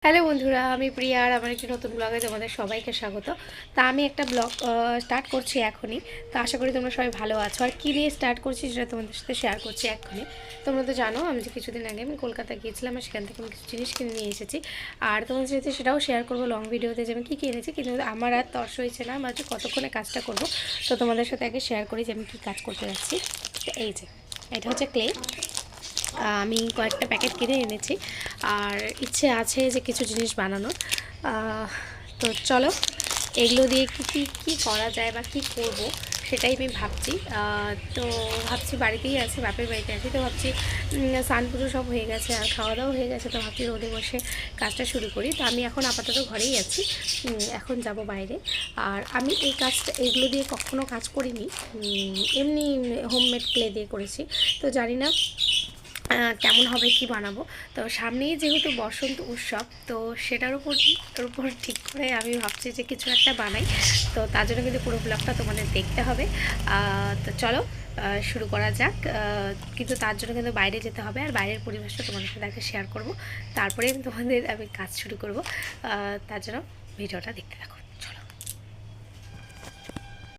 Hello বন্ধুরা, আমি প্রিয়া আর আমার একটি নতুন ব্লগে তোমাদের সবাইকে স্বাগত। তা আমি একটা ব্লগ স্টার্ট করছি এখনই। তো আশা করি তোমরা সবাই ভালো আছো। আর কী নিয়ে স্টার্ট করছি সেটা তোমাদের সাথে শেয়ার করছি এক্ষুনি। তোমরা তো জানো আমি যে কিছুদিন আগে আমি কলকাতা গিয়েছিলাম আর সেখান থেকে আমি কিছু জিনিস কিনে নিয়ে এসেছি। আর তোমাদের সাথে সেটাও শেয়ার করবো লং ভিডিওতে যে আমি কী কী এনেছি। কিন্তু আমার আর তর্স হয়েছে না, আমার হচ্ছে কতক্ষণে কাজটা করবো। তো তোমাদের সাথে আগে শেয়ার করি যে আমি কী কাজ করতে যাচ্ছি। তো এই যে এটা হচ্ছে ক্লে। আমি কয়েকটা প্যাকেট কিনে এনেছি আর ইচ্ছে আছে যে কিছু জিনিস বানানোর। তো চলো এগুলো দিয়ে কী করা যায় বা কী করব সেটাই আমি ভাবছি। তো ভাবছি বাড়িতেই আছি, বাপের বাড়িতে আছি। তো ভাবছি স্নান পুজো সব হয়ে গেছে আর খাওয়া দাওয়া হয়ে গেছে। তো ভাবছি রোদে বসে কাজটা শুরু করি। তো আমি এখন আপাতত ঘরেই আছি, এখন যাব বাইরে। আর আমি এই কাজটা এগুলো দিয়ে কখনো কাজ করিনি, এমনি হোমমেড ক্লে দিয়ে করেছি। তো জানি না কেমন হবে, কি বানাবো। তো সামনেই যেহেতু বসন্ত উৎসব, তো সেটার উপর ঠিক করে আমি ভাবছি যে কিছু একটা বানাই। তো তার জন্য কিন্তু পুরো ব্লগটা তোমাদের দেখতে হবে। তো চলো শুরু করা যাক। কিন্তু তার জন্য কিন্তু বাইরে যেতে হবে আর বাইরের পরিবেশটা তোমাদের সাথে আগে শেয়ার করব। তারপরে আমি কাজ শুরু করব। তার জন্য ভিডিওটা দেখতে থাকো।